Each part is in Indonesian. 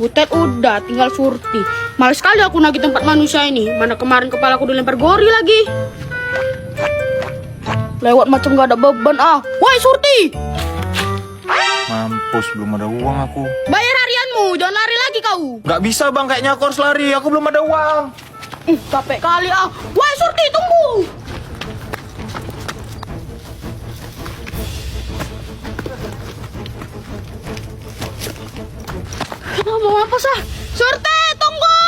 Butet udah, tinggal Surti. Males sekali aku nagih tempat manusia ini. Mana kemarin kepala aku dilempar gori lagi. Lewat macam gak ada beban ah. Woi Surti! Mampus, belum ada uang aku. Bayar harianmu, jangan lari lagi kau. Gak bisa bang, kayaknya aku harus lari. Aku belum ada uang. Capek kali ah. Woi Surti, tunggu! Mau apa sah? Surti, tunggu!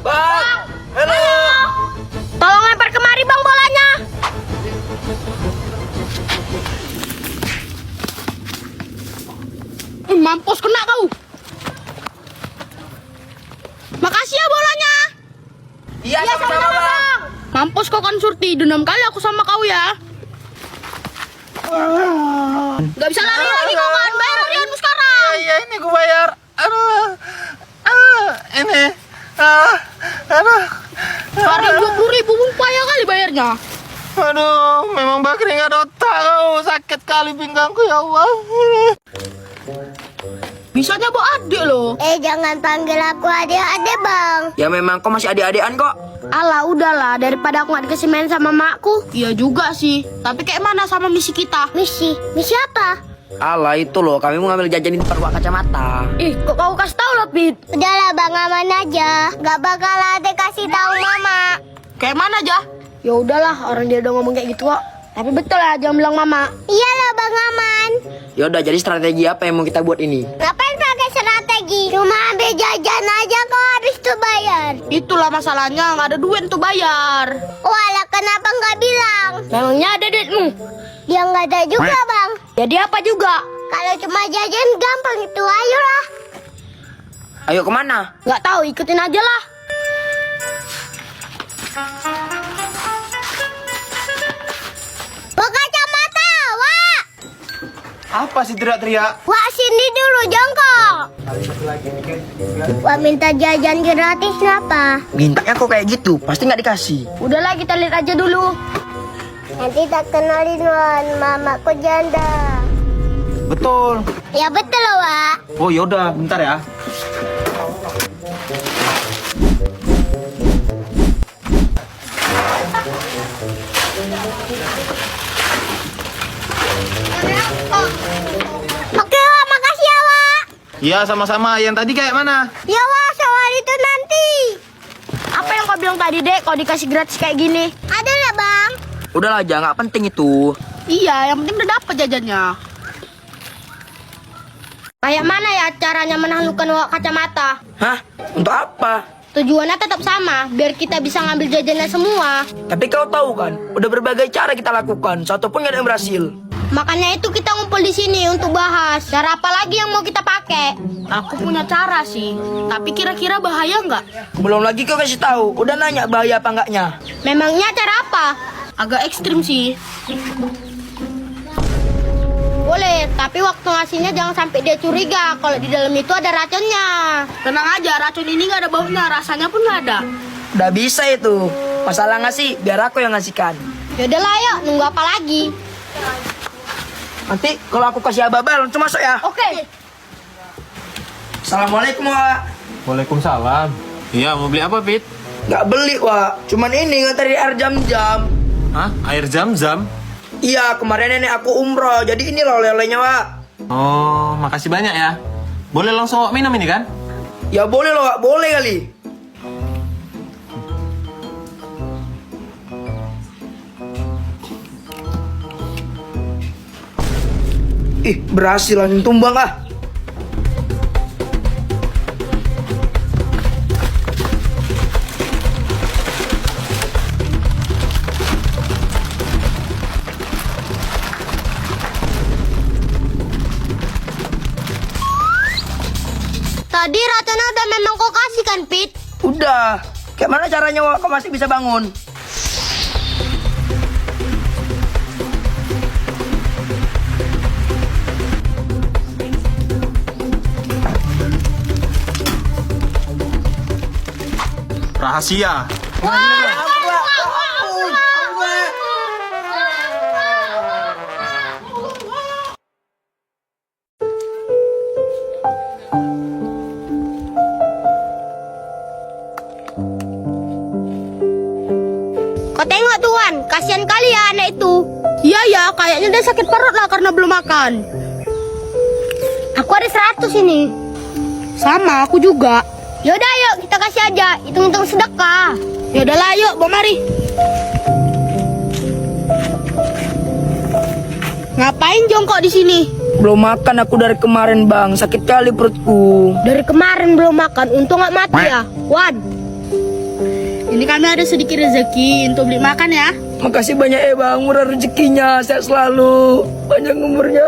Bang! Halo! Tolong lempar kemari bang bolanya. Mampus kena kau. Makasih ya bolanya. Iya, sama-sama bang. Mampus kau kan Surti, dendam kali aku sama kau ya. Gak bisa lari lagi kau kan, bayar harianmu sekarang. Iya, ini gue bayar. Ini. Aduh. Hari 20.000 payah kali bayarnya. Aduh, memang Bakri nggak ada otak kau. Sakit kali pinggangku ya Allah. Bisanya bawa adik loh. Jangan panggil aku adik-adik bang. Ya memang kau masih adik-adikan kok. Alah udahlah, daripada aku gak dikasih main sama makku. Iya juga sih, tapi kayak mana sama misi kita? Misi apa? Alah itu loh, kami mau ngambil jajan di tempat buat kacamata. Kok kau kasih tahu lah Pit? Udahlah bang, aman aja. Gak bakal ada kasih tahu mama. Kayak mana aja? Ya udahlah, orang dia udah ngomong kayak gitu kok. Tapi betul lah, jangan bilang mama. Iyalah bang, aman. Yaudah, jadi strategi apa yang mau kita buat ini? Ngapain pakai strategi? Cuma ambil jajan aja kok habis tuh bayar. Itulah masalahnya, nggak ada duit untuk bayar. Walah, kenapa nggak bilang? Memangnya ada duitmu? Ya nggak ada juga bang. Jadi apa juga? Kalau cuma jajan gampang itu, ayolah. Ayo kemana? Nggak tahu, ikutin aja lah. Bawa kacamata, Wak. Apa sih teriak-teriak? Wak, sini dulu, jongkok. Wak minta jajan gratis kenapa? Mintanya kok kayak gitu, pasti nggak dikasih. Udahlah, kita lihat aja dulu. Nanti tak kenalin Wan, mamaku janda. Betul. Ya betul loh, Wak. Oh yaudah, bentar ya. Oke, Wak, makasih ya, Wak. Iya, sama-sama. Yang tadi kayak mana? Ya, Wak, soal itu nanti. Apa yang kau bilang tadi, Dek? Kau dikasih gratis kayak gini? Ada ya, Bang? Udahlah aja, nggak penting itu. Iya, yang penting udah dapet jajannya. Kayak mana ya caranya menaklukkan Wak kacamata? Hah? Untuk apa? Tujuannya tetap sama, biar kita bisa ngambil jajannya semua. Tapi kau tahu kan, udah berbagai cara kita lakukan, satu pun nggak ada yang berhasil. Makanya itu kita ngumpul di sini untuk bahas. Cara apa lagi yang mau kita pakai? Aku punya cara sih, tapi kira-kira bahaya nggak? Belum lagi kau kasih tahu, udah nanya bahaya apa enggaknya. Memangnya cara apa? Agak ekstrim sih. Boleh, tapi waktu ngasihnya jangan sampai dia curiga kalau di dalam itu ada racunnya. Tenang aja, racun ini nggak ada baunya, rasanya pun nggak ada. Udah bisa itu. Masalah ngasih, biar aku yang ngasihkan. Yaudah lah, yuk, nunggu apa lagi? Nanti kalau aku kasih abal langsung masuk ya. Oke. Assalamualaikum, Wak. Waalaikumsalam. Iya, mau beli apa, Pit? Nggak beli, Wak. Cuman ini ngantar di air jam-jam. Hah? Air zam-zam? Iya, kemarin nenek aku umroh. Jadi ini loh oleh-olehnya, Wak. Oh, makasih banyak ya. Boleh langsung minum ini kan? Ya boleh loh, Wak. Boleh kali. Ih, berhasil langsung tumbang ah. Tadi racunnya udah memang kau kasih kan, Pit? Udah. Kayak mana caranya, Wak? Kau masih bisa bangun? Rahasia. Kau tengok tuh Wan, kasihan kali ya anak itu. Iya ya, kayaknya dia sakit perut lah karena belum makan. Aku ada 100 ini. Sama, aku juga. Yaudah yuk kita kasih aja, hitung-hitung sedekah. Ya udahlah, yuk, bawa mari. Ngapain jongkok di sini? Belum makan aku dari kemarin bang, sakit kali perutku. Dari kemarin belum makan, untung gak mati ya. Wan, Ini kami ada sedikit rezeki untuk beli makan ya. Makasih banyak ya bang, murah rezekinya, sehat selalu, panjang umurnya.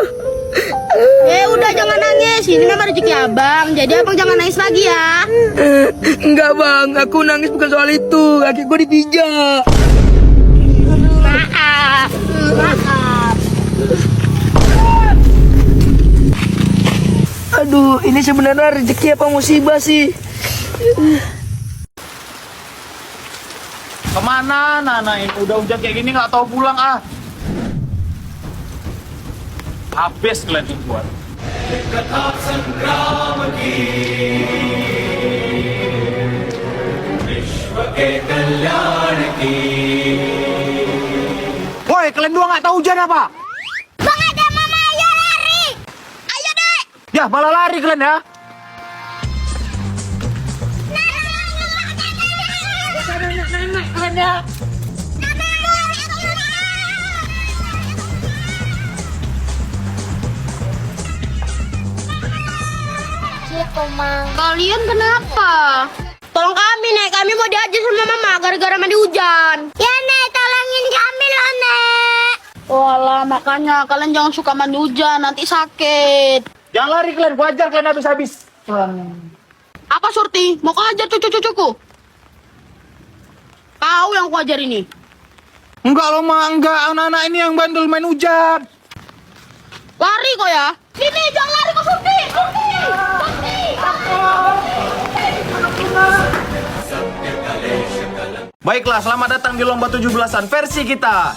Udah jangan nangis, ini memang rezeki abang. Jadi abang jangan nangis lagi ya. Enggak bang, aku nangis bukan soal itu, kaki gue dipijak. maaf. Maaf. Aduh, ini sebenarnya rezeki apa musibah sih? Kemana Nanain? Udah hujan kayak gini nggak tahu pulang ah. Habis kalian buat. Woi, kalian dua nggak tahu hujan apa? Bang ada mama, ayo lari. Ayo dek. Ya, malah lari kalian ya. Kalian kenapa? Tolong kami, Nek. Kami mau diajar sama mama gara-gara mandi hujan. Ya Nek, tolongin kami loh Nek. Walah, makanya kalian jangan suka mandi hujan, nanti sakit. Jangan lari kalian, gua ajar kalian habis-habis. Apa Surti? Mau kau ajar cucu-cucuku? Kau yang ku ajar ini. Enggak loh, Ma, enggak. Anak-anak ini yang bandel main hujan. Lari kau ya. Sini, jangan lari kau Surti. Surti. Baiklah, selamat datang di lomba 17-an versi kita.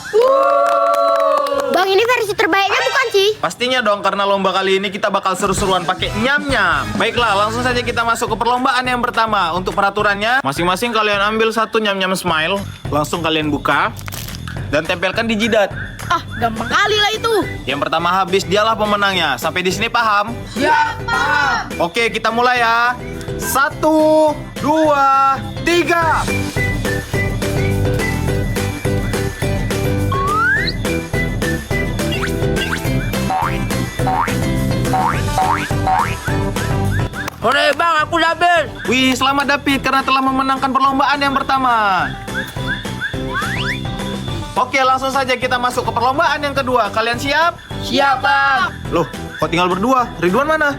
Bang ini versi terbaiknya bukan sih? Pastinya dong, karena lomba kali ini kita bakal seru-seruan pakai nyam-nyam. Baiklah, langsung saja kita masuk ke perlombaan yang pertama. Untuk peraturannya, masing-masing kalian ambil satu nyam-nyam smile. Langsung kalian buka dan tempelkan di jidat. Ah, gampang kali lah itu. Yang pertama habis, dialah pemenangnya. Sampai di sini paham? Siap, paham. Oke, kita mulai ya. 1, 2, 3. Hore bang, aku udah habis. Wih, selamat David karena telah memenangkan perlombaan yang pertama. Oke, langsung saja kita masuk ke perlombaan yang kedua. Kalian siap? Siap bang. Loh, kok tinggal berdua? Ridwan mana?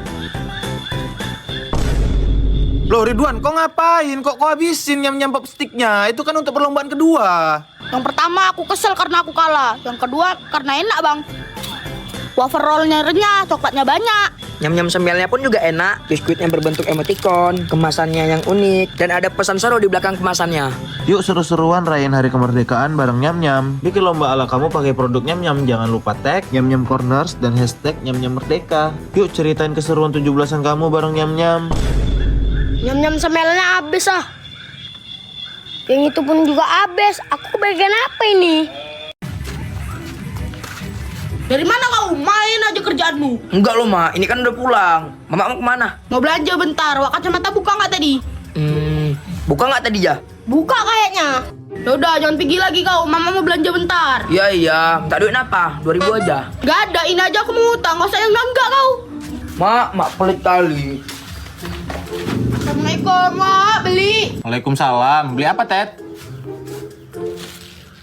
Loh, Ridwan, kok ngapain? Kok habisin nyam-nyam popsticknya? Itu kan untuk perlombaan kedua. Yang pertama aku kesel karena aku kalah. Yang kedua karena enak, Bang. Wafer rollnya renyah, coklatnya banyak. Nyam-nyam sembialnya pun juga enak. Biskuitnya berbentuk emoticon, kemasannya yang unik, dan ada pesan seru di belakang kemasannya. Yuk seru-seruan rayain hari kemerdekaan bareng nyam-nyam. Bikin lomba ala kamu pakai produk nyam-nyam. Jangan lupa tag nyam-nyam corners dan hashtag nyam-nyam merdeka. Yuk ceritain keseruan 17-an kamu bareng nyam-nyam. Nyam-nyam semelnya habis ah. Yang itu pun juga habis. Aku bagian apa ini? Dari mana kau? Main aja kerjaanmu. Enggak loh ma, ini kan udah pulang. Mama mau kemana? Mau belanja bentar. Wak kacamata buka nggak tadi? Buka nggak tadi ya? Buka kayaknya. Yaudah, jangan pergi lagi kau. Mama mau belanja bentar. Iya. Minta duit apa? 2.000 aja. Gak ada, ini aja aku mau utang. Gak usah yang enggak kau. Mak pelit kali. Assalamualaikum, Wak. Beli. Waalaikumsalam. Beli apa, Ted?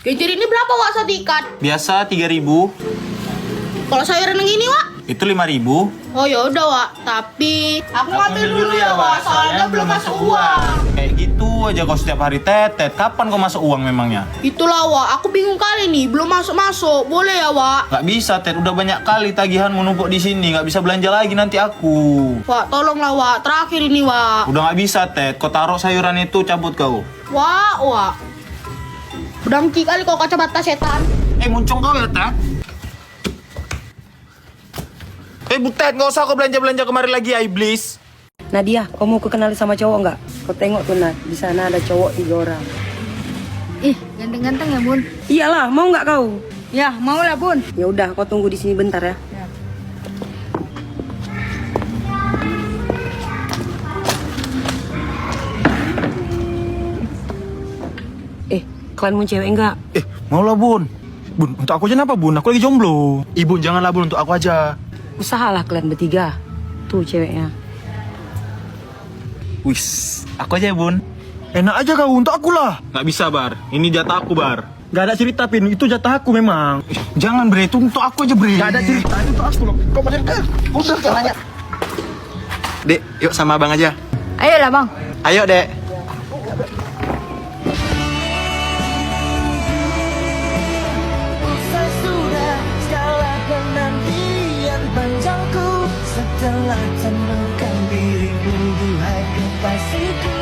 Kencur ini berapa, Wak, satu ikat? Biasa 3.000. Kalau sayuran yang ini, Wak? Itu 5.000. Oh ya udah, Wak. Tapi aku ngambil dulu ya, Wak. Soalnya belum masuk uang. Kayak gitu aja kau setiap hari, Ted. Kapan kau masuk uang memangnya? Itulah, Wak. Aku bingung kali nih. Belum masuk-masuk. Boleh ya, Wak? Nggak bisa, Ted. Udah banyak kali tagihan menumpuk di sini. Nggak bisa belanja lagi nanti aku. Wak, tolonglah, Wak. Terakhir ini, Wak. Udah nggak bisa, Ted. Kau taruh sayuran itu, cabut kau. Wak. Udah ngki kali kau kacamata setan. Muncung kau ya, Ted. Bu Ted, nggak usah kau belanja-belanja kemari lagi ya, iblis. Nadia, kau mau kekenali sama cowok nggak? Kau tengok tuh Nad, di sana ada cowok 3 orang. Ih, ganteng-ganteng ya, Bun. Iyalah, mau nggak kau? Ya, mau lah, Bun. Ya udah, kau tunggu di sini bentar ya. Kalian mau cewek enggak? Mau lah bun. Bun, untuk aku aja kenapa bun? Aku lagi jomblo. Ibu janganlah bun, untuk aku aja. Usahalah kalian bertiga. Tuh ceweknya. Wis, aku aja ya bun. Enak aja kau, untuk aku lah. Nggak bisa, Bar. Ini jatah aku, Bar. Gak ada cerita Pin, itu jatah aku memang. Jangan bre, itu untuk aku aja bre. Gak ada cerita, itu untuk aku loh. Kau macam udah jangan nanya. Dek, yuk sama abang aja. Ayolah, Bang. Ayo, Dek. Usai sudah segala penantian panjangku setelah temukan dirimu, duhai kekasihku.